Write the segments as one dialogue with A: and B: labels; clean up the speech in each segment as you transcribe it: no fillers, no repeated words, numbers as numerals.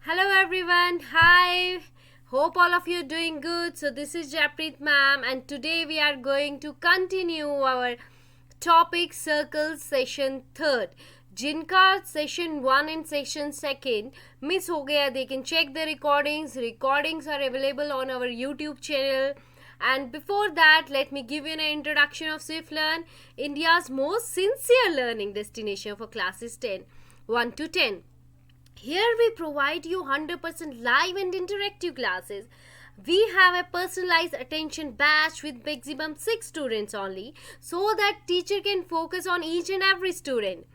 A: Hello everyone, hi. Hope all of you are doing good. So this is Jaipreet Ma'am and today we are going to continue our topic circles session 3rd. जिनका session 1 and session 2nd miss हो गया, they can check the recordings. Recordings are available on our YouTube channel. And before that, let me give you an introduction of Swiflearn, India's most sincere learning destination for classes 1 to 10. Here we provide you 100% live and interactive classes. We have a personalized attention batch with maximum 6 students only so that teacher can focus on each and every student.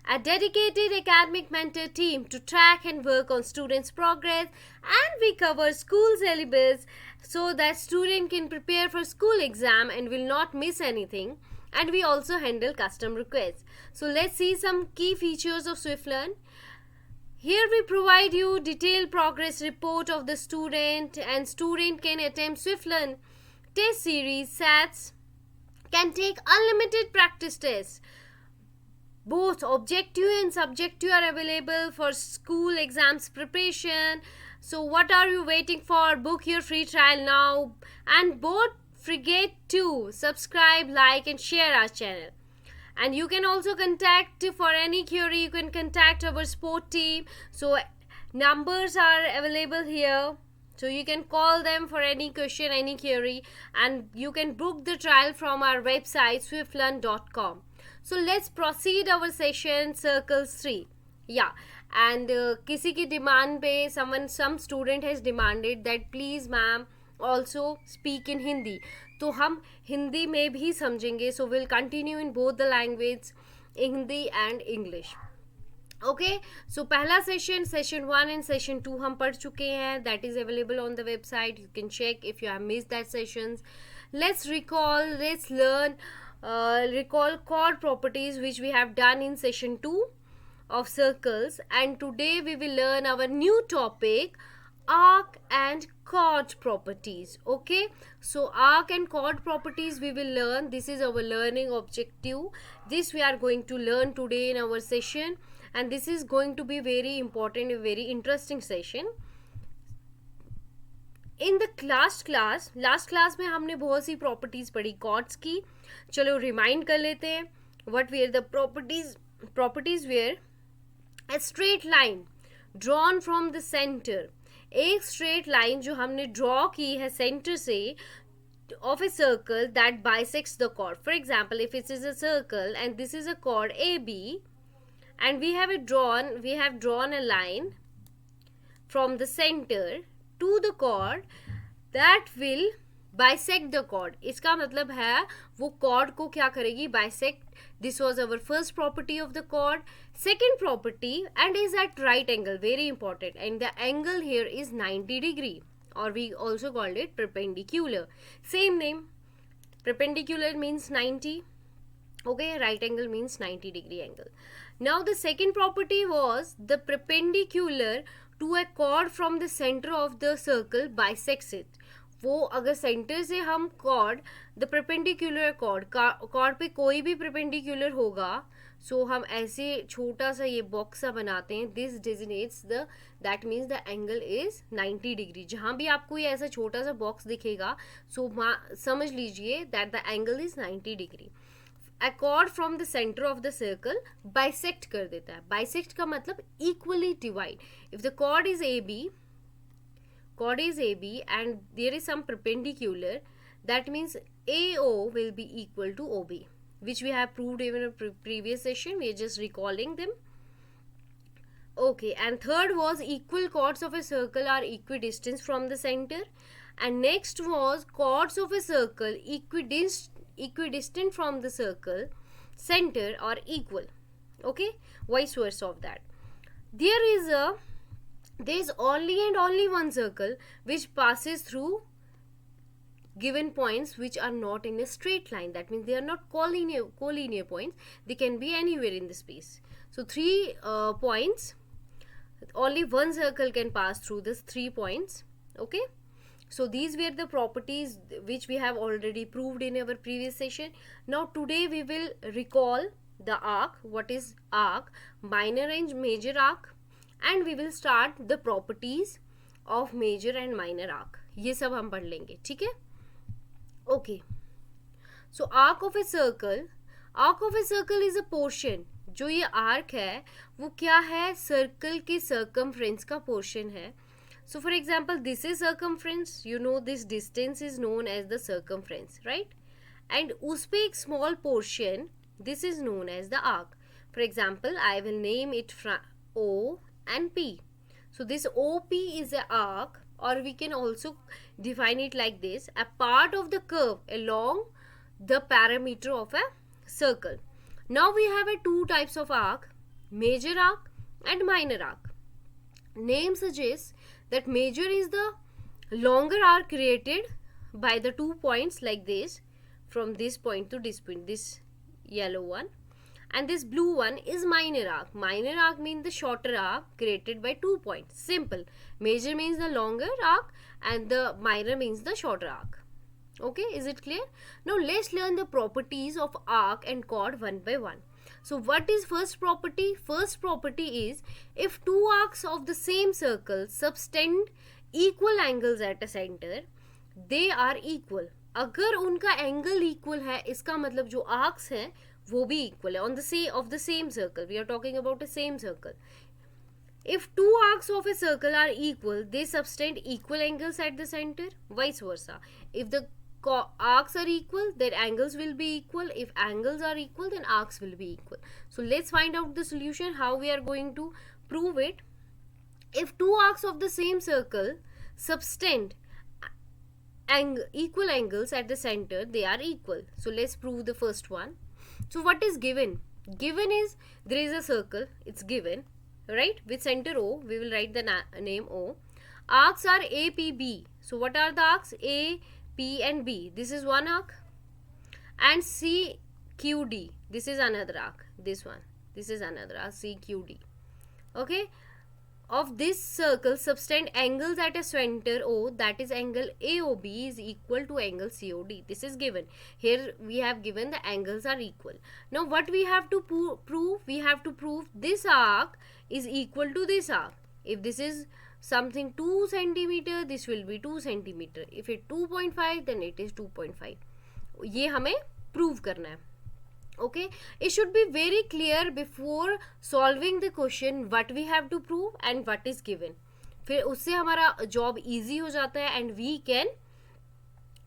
A: A dedicated academic mentor team to track and work on students' progress, and we cover school syllabus so that student can prepare for school exam and will not miss anything. And we also handle custom requests. So let's see some key features of Swiflearn. Here we provide you detailed progress report of the student, and student can attempt Swiflearn test series, SATs, can take unlimited practice tests. Both objective and subjective are available for school exams preparation. So what are you waiting for? Book your free trial now and both forget to subscribe, like and share our channel. And you can also contact for any query. You can contact our support team. So numbers are available here. So you can call them for any question, any query, and you can book the trial from our website swiflearn.com. So let's proceed our session circles 3. Yeah, and किसी की demand पे some student has demanded that please ma'am also speak in Hindi. तो हम हिंदी में भी समझेंगे. So we'll continue in both the language, Hindi and English. Okay, so पहला session 1 and session 2 हम पढ़ चुके हैं. That is available on the website. You can check if you have missed that sessions. Let's learn recall chord properties which we have done in session 2 of circles, and today we will learn our new topic, arc and chord properties. Okay, so arc and chord properties we will learn. This is our learning objective. This we are going to learn today in our session, and this is going to be very important, a very interesting session. In the last class में हमने बहुत सी properties पढ़ी chords की. चलो remind कर लेते हैं. What were the properties were a straight line drawn from the centre. एक स्ट्रेट लाइन जो हमने ड्रॉ की है सेंटर से of a circle that bisects the chord. For example, if it is a circle and this is a chord AB and we have drawn a line from the center to the chord that will bisect the chord. इसका मतलब है वो chord को क्या करेगी, bisect. This was our first property of the chord. Second property, and is at right angle, very important, and the angle here is 90 degree, or we also called it perpendicular. Same name. Perpendicular means 90. Okay, right angle means 90 degree angle. Now the second property was the perpendicular to a chord from the center of the circle bisects it. वो अगर centre से हम chord, the perpendicular chord पे कोई भी perpendicular होगा, so हम ऐसे छोटा सा ये बॉक्स सा बनाते हैं. This designates that means the angle is 90 degree. जहाँ भी आपको ये ऐसा छोटा सा बॉक्स दिखेगा, so समझ लीजिए that the angle is 90 degree. A chord from the center of the circle bisect कर देता है. Bisect का मतलब equally divide. If the chord is AB and there is some perpendicular, that means AO will be equal to OB, which we have proved even in a previous session. We are just recalling them. Okay, and third was equal chords of a circle are equidistant from the center, and next was chords of a circle equidistant from the circle center are equal. Okay, vice versa of that. There is only one circle which passes through given points which are not in a straight line. That means they are not collinear points. They can be anywhere in the space. So 3 points, only one circle can pass through this 3 points. Okay, so these were the properties which we have already proved in our previous session. Now today we will recall the arc. What is arc? Minor and major arc. and we will start the properties of major and minor arc. ये सब हम पढ़ लेंगे, ठीक है? Okay. So arc of a circle is a portion. जो ये arc है वो क्या है? सर्कल के circumference का portion है. So for example, this is circumference. You know this distance is known as the circumference, right? And उस पे एक small portion, this is known as the arc. For example, I will name it O and P. So this OP is an arc, or we can also define it like this: a part of the curve along the parameter of a circle. Now we have two types of arc: major arc and minor arc. Name suggests that major is the longer arc created by the 2 points like this, from this point to this point, this yellow one, and this blue one is minor arc. Minor arc means the shorter arc created by 2 points. Simple. Major means the longer arc and the minor means the shorter arc. Okay, is it clear? Now let's learn the properties of arc and chord one by one. So what is first property? First property is, if two arcs of the same circle subtend equal angles at a center, they are equal. अगर उनका angle equal है, इसका मतलब जो arcs हैं वो भी equal है, of the same circle. We are talking about a same circle. If two arcs of a circle are equal, they subtend equal angles at the center. Vice versa. If the arcs are equal, their angles will be equal. If angles are equal, then arcs will be equal. So let's find out the solution, how we are going to prove it. If two arcs of the same circle subtend equal angles at the center, they are equal. So let's prove the first one. So what is given? Given is, there is a circle, it's given, right? With center O, we will write the name O. Arcs are A, P, B. So what are the arcs? A, P and B. This is one arc. And C, Q, D. This is another arc. This one. This is another arc. C, Q, D. Okay. Of this circle, subtend angles at a center O, that is angle AOB is equal to angle COD. This is given. Here we have given the angles are equal. Now what we have to prove? We have to prove this arc is equal to this arc. If this is something 2 centimeter, this will be 2 centimeter. If it 2.5, then it is 2.5. ये हमें prove करना है. Okay, it should be very clear before solving the question what we have to prove and what is given. फिर उससे हमारा job easy हो जाता है and we can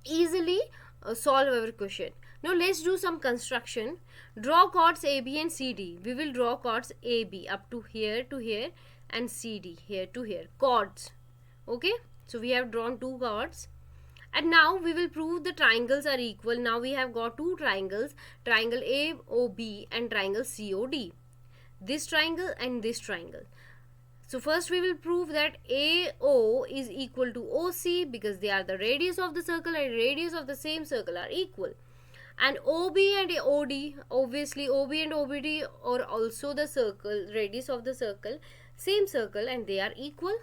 A: easily solve our question. Now let's do some construction. Draw chords AB and CD. We will draw chords AB up to here and CD here to here. Chords. Okay, so we have drawn two chords. And now we will prove the triangles are equal. Now we have got two triangles, triangle AOB and triangle COD. This triangle and this triangle. So first we will prove that AO is equal to OC because they are the radius of the circle and radius of the same circle are equal. And OB and OD, obviously OB and OBD are also the circle, radius of the circle, same circle, and they are equal.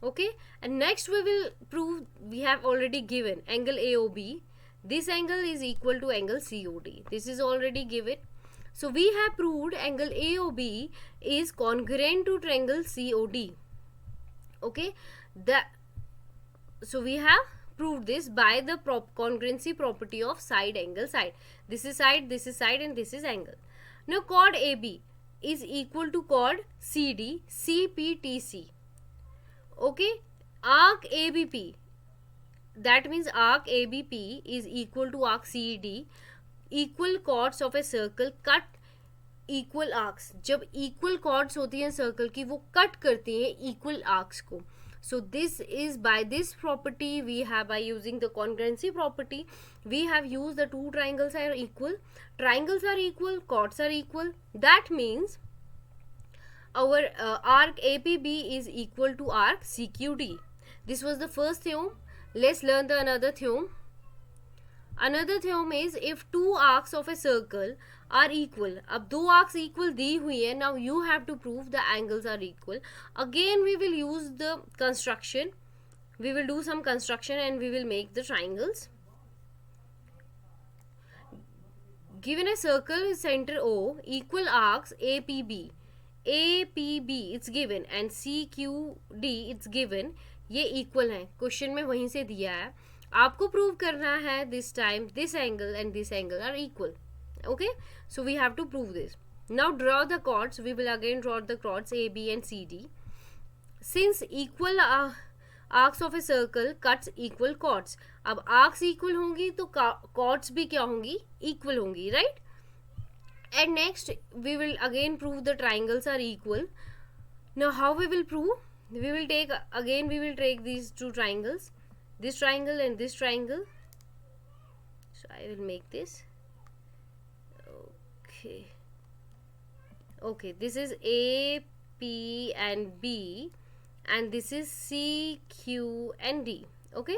A: Okay, and next we will prove, we have already given angle AOB. This angle is equal to angle COD. This is already given. So we have proved angle AOB is congruent to triangle COD. Okay, so we have proved this by the congruency property of side angle side. This is side, and this is angle. Now chord AB is equal to chord CD, CPTC. Okay, arc ABP, that means arc ABP is equal to arc CED. Equal chords of a circle cut equal arcs. जब equal chords होती हैं circle की, वो cut करती हैं equal arcs को. So this is by this property we have, by using the congruency property, we have used the two triangles are equal. Triangles are equal, chords are equal. That means our arc APB is equal to arc CQD. This was the first theorem. Let's learn the another theorem. Another theorem is, if two arcs of a circle are equal. अब दो arcs equal दी हुई है. Now you have to prove the angles are equal. Again we will use the construction. We will do some construction and we will make the triangles. Given a circle with center O, equal arcs APB APB it's given and CQD it's given, ये equal है, question में वहीं से दिया है, आपको prove करना है this time this angle and this angle are equal. Okay, so we have to prove this. Now draw the chords. We will again draw the chords A, B and C, D. Since equal arcs of a circle cuts equal chords. अब arcs equal होंगी तो chords भी क्या होंगी, equal होंगी, right? And next we will again prove the triangles are equal. Now how we will prove? We will take these two triangles, this triangle and this triangle. So I will make this. Okay, this is A, P and B and this is C, Q and D. Okay,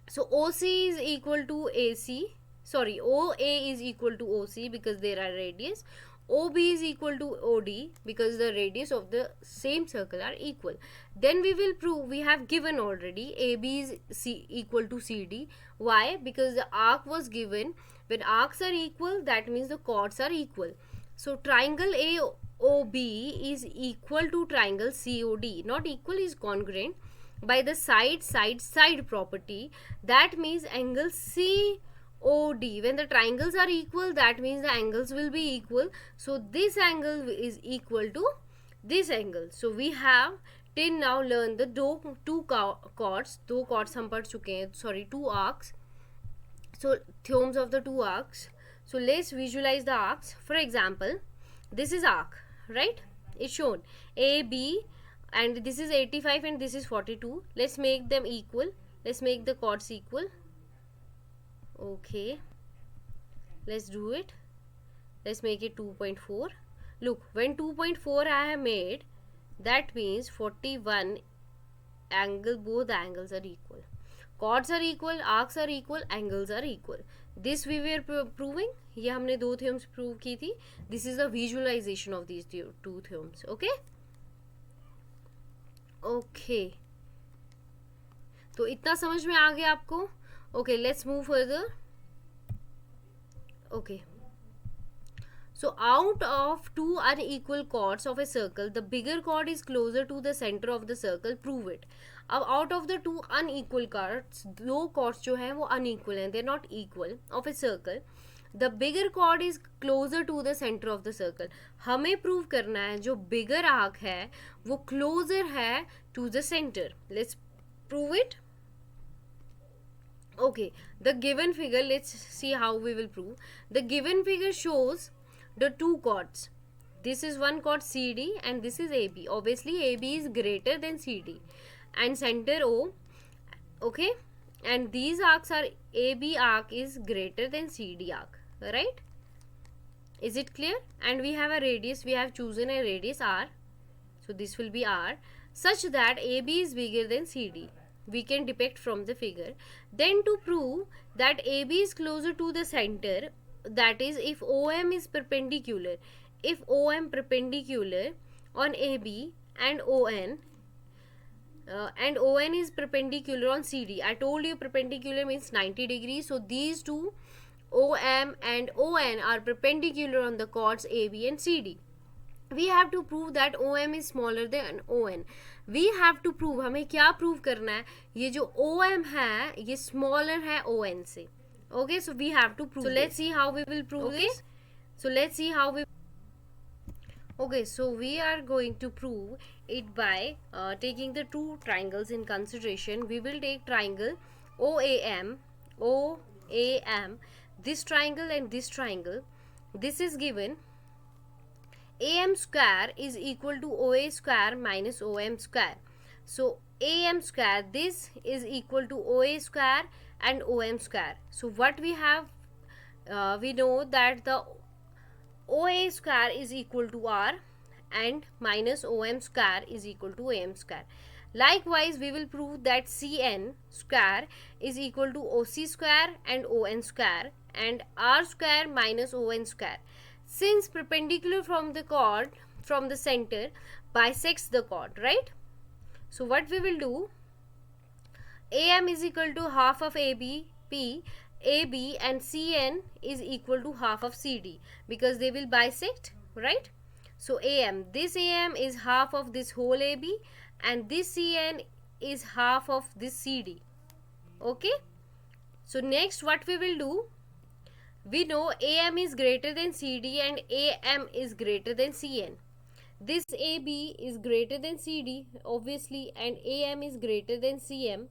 A: so OC is equal to AC, sorry, OA is equal to OC because there are radius. OB is equal to OD because the radius of the same circle are equal. Then we will prove, we have given already, AB is equal to CD. Why? Because the arc was given. When arcs are equal, that means the chords are equal. So triangle AOB is equal to triangle COD. Not equal, is congruent by the side property. That means angle COD. When the triangles are equal, that means the angles will be equal. So this angle is equal to this angle. So we have till now learned the two chords. दो chords हम पढ़ चुके हैं. Sorry, two arcs. So theorems of the two arcs. So let's visualize the arcs. For example, this is arc, right? It's shown A, B and this is 85 and this is 42. Let's make them equal. Let's make the chords equal. Okay, let's do it. Let's make it 2.4. Look, when 2.4 I have made, that means 41 angle, both angles are equal. Chords are equal, arcs are equal, angles are equal. This we were proving. ये हमने दो theorems prove की थी. This is the visualization of these two theorems. Okay? Okay. तो इतना समझ में आ गया आपको? Okay, let's move further. Okay. So out of two unequal chords of a circle, the bigger chord is closer to the center of the circle. Prove it. अब out of the two unequal chords, दो chords जो हैं वो unequal हैं, they're not equal of a circle. The bigger chord is closer to the center of the circle. हमें prove करना है जो bigger arc है वो closer है to the center. Let's prove it. Okay, the given figure, let's see how we will prove. The given figure shows the two chords. This is one chord CD and this is AB. Obviously AB is greater than CD and center O. Okay, and these arcs are AB arc is greater than CD arc, right? Is it clear? And we have a radius, we have chosen a radius R, so this will be R, such that AB is bigger than CD. We can depict from the figure. Then to prove that AB is closer to the center, that is if OM is perpendicular, if OM perpendicular on AB and ON is perpendicular on CD. I told you perpendicular means 90 degrees. So these two OM and ON are perpendicular on the chords AB and CD. We have to prove that OM is smaller than ON. We have to prove, हमें क्या prove करना है, ये जो OM है ये smaller है ON से. Okay, so we have to prove. So let's see how we will prove this. So let's see how we. Okay, so we are going to prove it by taking the two triangles in consideration. We will take triangle OAM, this triangle and this triangle. This is given. AM square is equal to OA square minus OM square. So AM square, this is equal to OA square and OM square. So what we have, we know that the OA square is equal to R and minus OM square is equal to AM square. Likewise, we will prove that CN square is equal to OC square and ON square and R square minus ON square. Since perpendicular from the chord, from the center, bisects the chord, right? So what we will do, AM is equal to half of AB and CN is equal to half of CD because they will bisect, right? So AM, this AM is half of this whole AB, and this CN is half of this CD. Okay. So next what we will do, we know AM is greater than CD and AM is greater than CN. This AB is greater than CD obviously, and AM is greater than CN.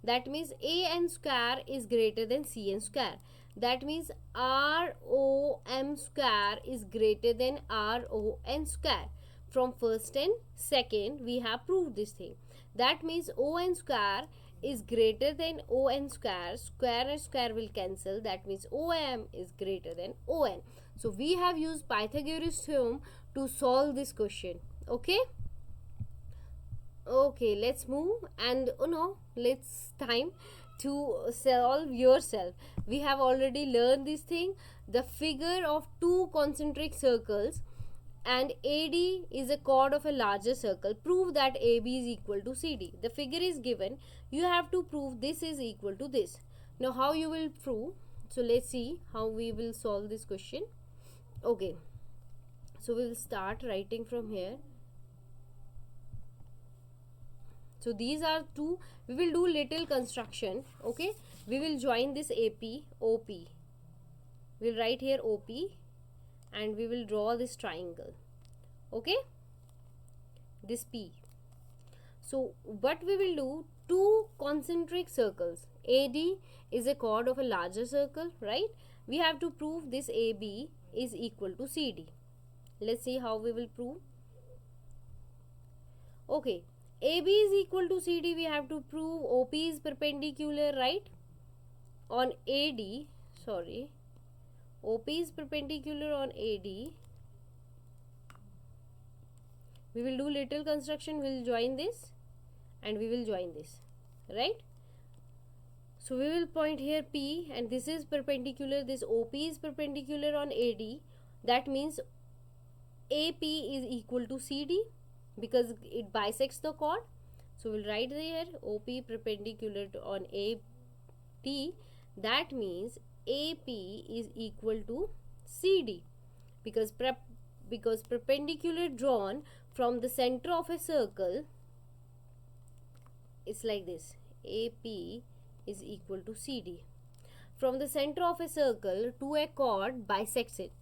A: That means AN square is greater than CN square. That means ROM square is greater than RON square. From first and second we have proved this thing. That means ON square is greater than ON square. Square and square will cancel. That means OM is greater than ON. So we have used Pythagoras theorem to solve this question. Okay. Okay, let's move, and let's time to solve yourself. We have already learned this thing, the figure of two concentric circles, and AD is a chord of a larger circle. Prove that AB is equal to CD. The figure is given. You have to prove this is equal to this. Now how you will prove? So let's see how we will solve this question. Okay, so we will start writing from here. So these are two. We will do little construction. Okay, we will join this AP, OP. We'll write here OP, and we will draw this triangle. Okay, this P. So what we will do, two concentric circles. AD is a chord of a larger circle, right? We have to prove this AB is equal to CD. Let's see how we will prove. Okay, AB is equal to CD, we have to prove OP is perpendicular, right? On AD, sorry, OP is perpendicular on AD. We will do little construction, we will join this and we will join this, right? So we will point here P, and this is perpendicular, this OP is perpendicular on AD. That means AP is equal to CD because it bisects the chord. So we'll write there OP perpendicular on AD. That means AP is equal to CD because perpendicular drawn from the center of a circle, it's like this. AP is equal to CD. From the center of a circle to a chord bisects it,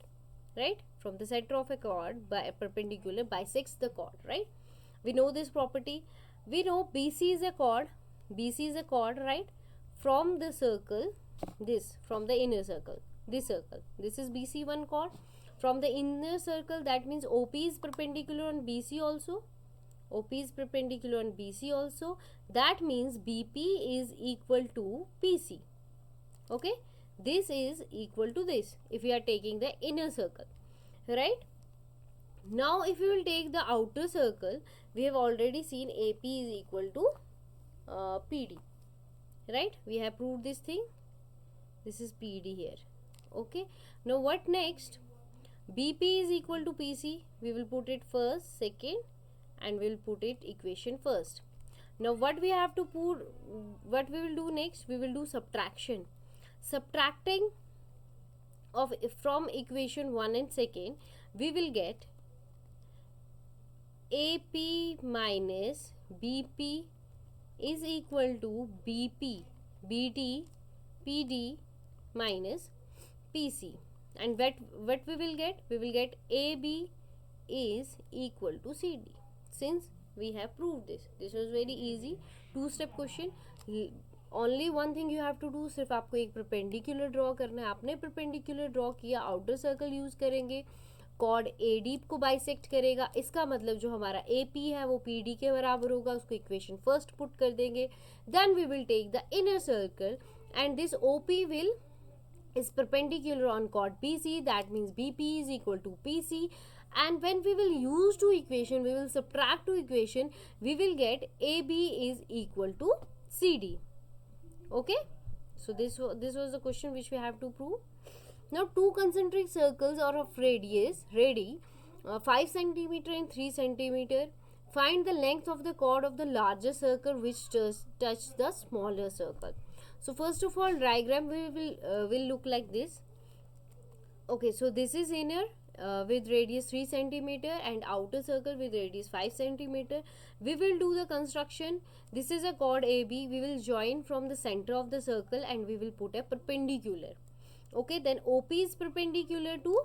A: right? From the center of a chord by a perpendicular bisects the chord, right? We know this property. We know BC is a chord. BC is a chord, right? From the circle, this, from the inner circle, this circle, this is BC one chord. From the inner circle, that means OP is perpendicular on BC also. OP is perpendicular on BC also. That means BP is equal to PC. Okay, this is equal to this if we are taking the inner circle, right? Now if we will take the outer circle, we have already seen AP is equal to PD, right? We have proved this thing. This is PD here. Okay, now what next? BP is equal to PC. We will put it first, second, and we will put it equation first. Now what we have to put, what we will do next? We will do subtraction. Subtracting of from equation 1 and 2, we will get AP minus BP is equal to BP, BT, PD minus PC. And what we will get? We will get AB is equal to CD. Since we have proved this. This was very easy. Two-step question. Only one thing you have to do, सिर्फ आपको एक perpendicular draw करना है. आपने perpendicular draw किया, outer circle use करेंगे, chord AD को bisect करेगा. इसका मतलब जो हमारा AP है वो PD के बराबर होगा. उसको equation first put कर देंगे. Then we will take the inner circle and this OP will is perpendicular on chord PC. That means BP is equal to PC. And when we will use two equation, we will subtract two equation, we will get AB is equal to CD. Okay, so this was the question which we have to prove. Now two concentric circles are of radius 5 cm and 3 cm. Find the length of the chord of the larger circle which touch the smaller circle. So first of all, diagram will look like this. Okay, so this is inner with radius 3 centimeter and outer circle with radius 5 centimeter. We will do the construction. This is a chord AB. We will join from the center of the circle and we will put a perpendicular. Okay, then OP is perpendicular to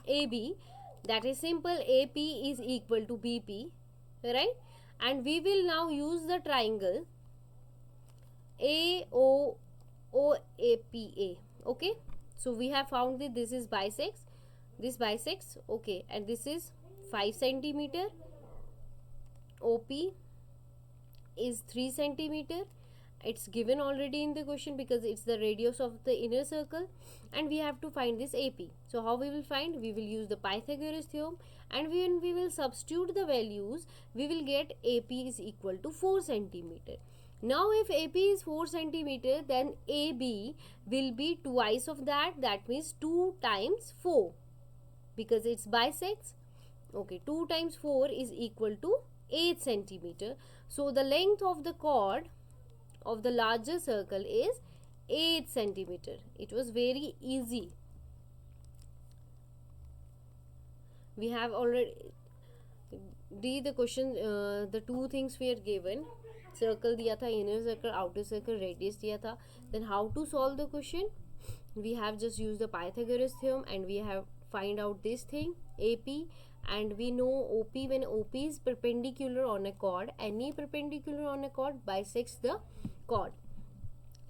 A: AB. That is simple. AP is equal to BP, right? And we will now use the triangle AOAPA. Okay, so we have found that this is bisects, this bisects, okay, and this is 5 centimeter. OP is 3 centimeter. It's given already in the question because it's the radius of the inner circle, and we have to find this AP. So how we will find? We will use the Pythagoras theorem, and when we will substitute the values, we will get AP is equal to 4 centimeter. Now if AP is 4 centimeter, then AB will be twice of that. That means 2 times 4 because it's bisects. Okay, 2 times 4 is equal to 8 centimeter. So the length of the chord of the larger circle is 8 centimeter. It was very easy. We have already did the question. The two things we are given. Circle दिया था, inner circle, outer circle, radius दिया था. Then how to solve the question? We have just used the Pythagoras theorem and we have find out this thing AP, and we know OP. When OP is perpendicular on a chord, any perpendicular on a chord bisects the chord.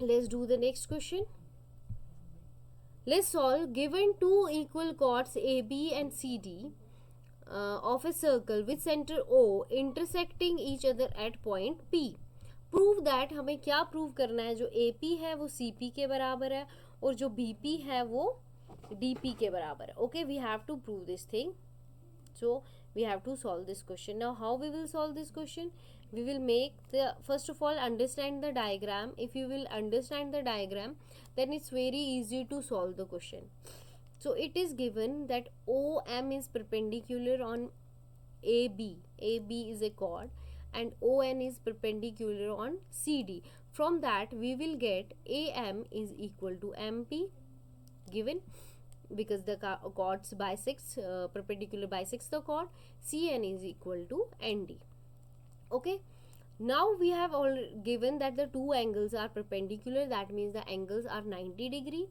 A: Let's do the next question. Let's solve. Given two equal chords AB and CD of a circle with center O intersecting each other at point P. Prove that. हमें क्या prove करना है? जो AP है वो CP के बराबर है और जो BP है वो DP के बराबर है. Okay, we have to prove this thing. So we have to solve this question. Now how we will solve this question? We will make the, first of all, understand the diagram. If you will understand the diagram, then it's very easy to solve the question. So it is given that OM is perpendicular on AB. AB is a chord and ON is perpendicular on CD. From that we will get AM is equal to MP given because the chords bisects, perpendicular bisects the chord. CN is equal to ND. Okay, now we have all given that the two angles are perpendicular. That means the angles are 90 degree.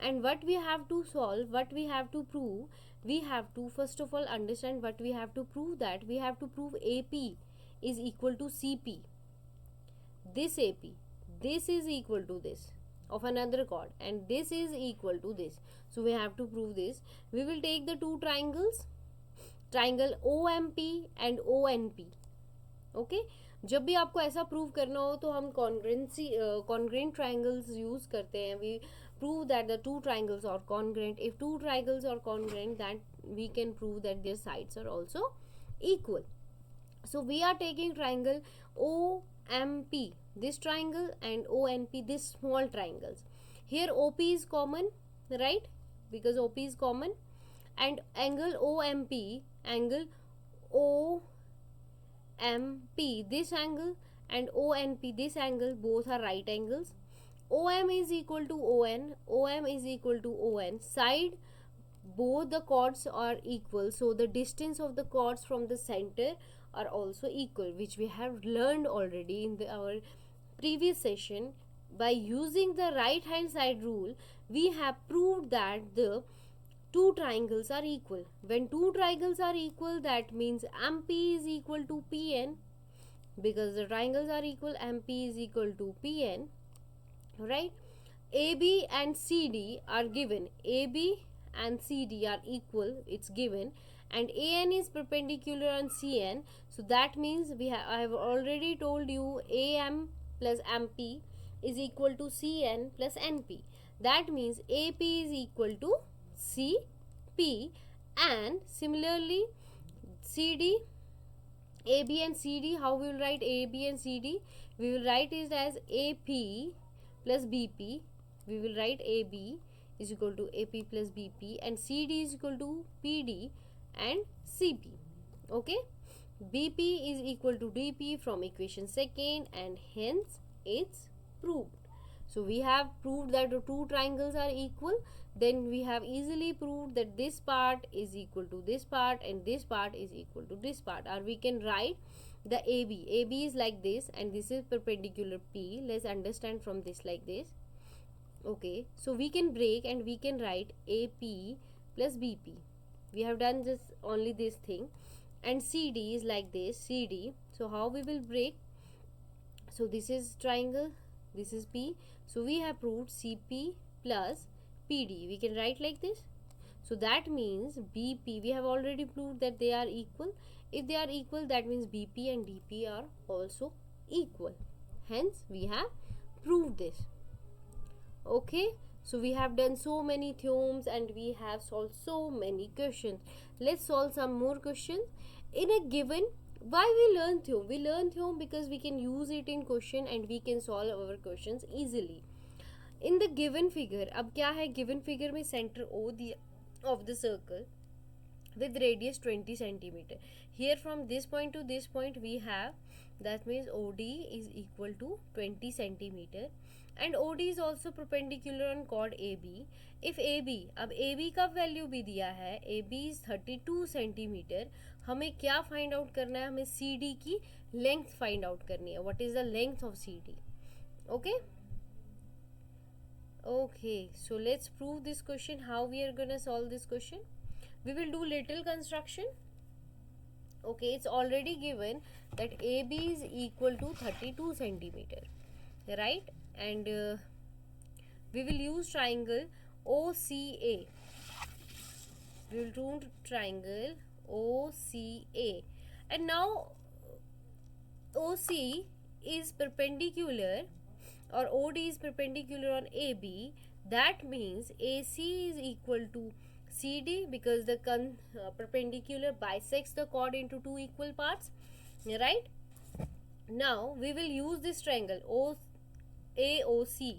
A: And what we have to solve, what we have to prove, we have to first of all understand what we have to prove. That we have to prove AP is equal to CP. This AP, this is equal to this of another chord, and this is equal to this. So we have to prove this. We will take the two triangles, triangle OMP and ONP. Okay जब भी आपको ऐसा prove करना हो तो हम congruent triangles use करते हैं. We prove that the two triangles are congruent. If two triangles are congruent, that we can prove that their sides are also equal. So we are taking triangle OMP, this triangle, and ONP, this small triangles. Here OP is common, right? Because OP is common, and angle OMP, angle OMP, this angle, and ONP, this angle, both are right angles. OM is equal to ON, OM is equal to ON. Side, both the chords are equal, so the distance of the chords from the center are also equal, which we have learned already in our previous session. By using the right hand side rule, we have proved that the two triangles are equal. When two triangles are equal, that means MP is equal to PN. Because the triangles are equal, MP is equal to PN, right? AB and CD are given. AB and CD are equal, it's given, and AN is perpendicular on CN. So that means I have already told you AM plus MP is equal to CN plus NP. That means AP is equal to CP, and similarly CD, AB and CD, how we will write AB and CD? We will write it as AP plus BP. We will write AB is equal to AP plus BP, and CD is equal to PD and CP. Okay, BP is equal to DP from equation second, and hence it's proved. So we have proved that the two triangles are equal. Then we have easily proved that this part is equal to this part and this part is equal to this part. Or we can write the AB. AB is like this and this is perpendicular P. Let's understand from this like this. Okay, so we can break and we can write AP plus BP. We have done just only this thing. And CD is like this, CD. So how we will break? So this is triangle, this is P. So we have proved CP plus PD. We can write like this. So that means BP, we have already proved that they are equal. If they are equal, that means BP and DP are also equal. Hence, we have proved this. Okay, so we have done so many theorems and we have solved so many questions. Let's solve some more questions. In a given, why we learn theorem? We learn theorem because we can use it in question and we can solve our questions easily. In the given figure, अब क्या है, given figure में center O of the circle with radius 20 centimeter. Here from this point to this point we have, that means OD is equal to 20 centimeter and OD is also perpendicular on chord AB. If AB, अब AB का value भी दिया है, AB is 32 centimetre. हमें क्या find out करना है? हमें CD की लेंथ फाइंड आउट करनी है. What is the length of CD? Okay, okay, so let's prove this question. How we are gonna solve this question? We will do little construction. Okay, it's already given that AB is equal to 32 centimeter, right? And we will use triangle OCA. We will do triangle OCA, and now OC is perpendicular or OD is perpendicular on AB. That means AC is equal to CD because the perpendicular bisects the chord into two equal parts, right? Now we will use this triangle AOC,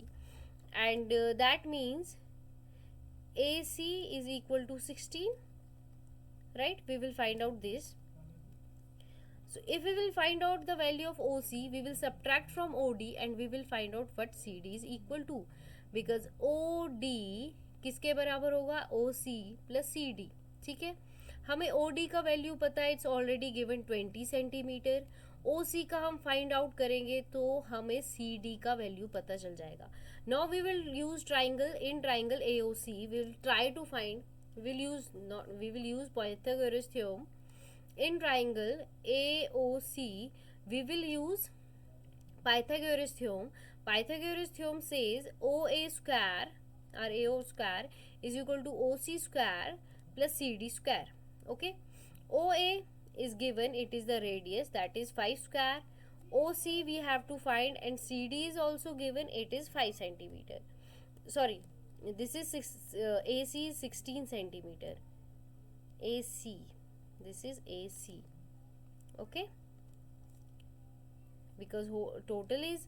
A: and that means AC is equal to 16, right? We will find out this. So if we will find out the value of OC, we will subtract from OD and we will find out what CD is equal to, because OD किसके बराबर होगा? OC plus CD. ठीक है, हमें OD का value पता है, it's already given 20 centimetre. OC का हम फाइंड आउट करेंगे तो हमें CD का वैल्यू पता चल जाएगा. Now we will use triangle. In triangle AOC we will try to find, we will use Pythagoras theorem. In triangle AOC, we will use Pythagoras theorem. Pythagoras theorem says OA square or AO square is equal to OC square plus CD square. Okay, OA is given, it is the radius, that is 5 square. OC we have to find, and CD is also given, it is 5 centimeter. Sorry, this is AC is 16 centimeter. AC, this is AC. Okay, because total is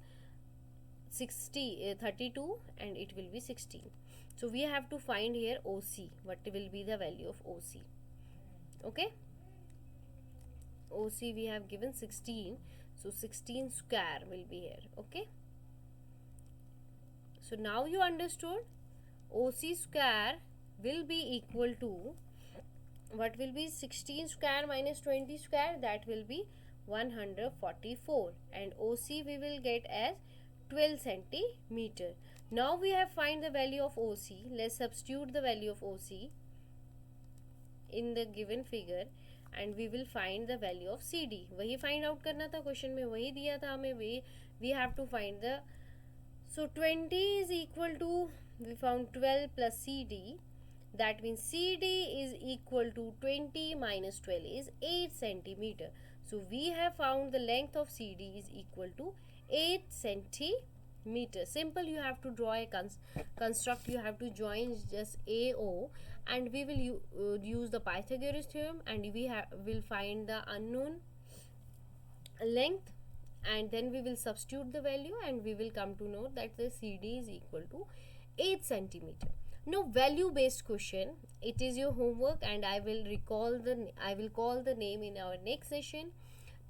A: 32 and it will be 16. So we have to find here OC. What will be the value of OC? Okay, OC we have given 16, so 16 square will be here. Okay, so now you understood. OC square will be equal to, what will be 16 square minus 20 square? That will be 144, and OC we will get as 12 centimeter. Now we have find the value of OC. Let's substitute the value of OC in the given figure and we will find the value of CD. वही find out करना था, question में वही दिया था हमें. We have to find the, so 20 is equal to, we found 12 plus CD. That means CD is equal to 20 minus 12 is 8 centimeter. So we have found the length of CD is equal to 8 centimeter. Simple, you have to draw a construct, you have to join just AO, and we will use the Pythagoras theorem, and we will find the unknown length, and then we will substitute the value and we will come to know that the CD is equal to 8 centimeter. Now value based question, it is your homework and I will call the name in our next session.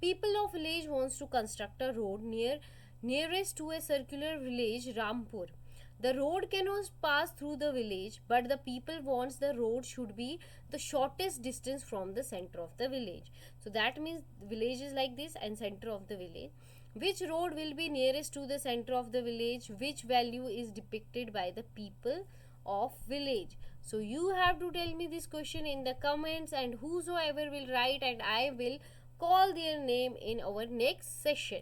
A: People of village wants to construct a road near nearest to a circular village, Rampur. The road cannot pass through the village, but the people wants the road should be the shortest distance from the center of the village. So that means village is like this and center of the village. Which road will be nearest to the center of the village? Which value is depicted by the people of village? So you have to tell me this question in the comments, and whosoever will write, and I will call their name in our next session.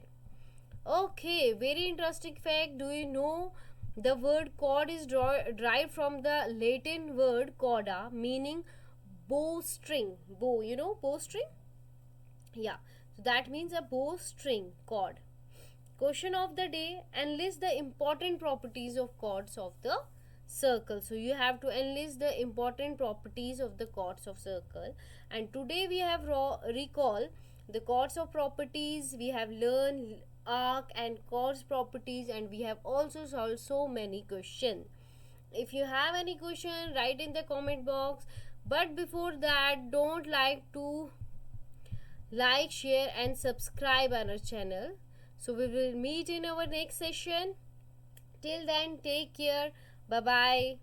A: Okay, very interesting fact. Do you know the word chord is derived from the Latin word chorda, meaning bowstring. Bow, you know, bowstring? Yeah, so that means a bowstring chord. Question of the day: enlist the important properties of chords of the circle. So you have to enlist the important properties of the chords of circle. And today we have recall the chords of properties. We have learned arc and chords properties, and we have also solved so many questions. If you have any question, write in the comment box. But before that, don't like, share and subscribe on our channel. So we will meet in our next session. Till then, take care. Bye bye.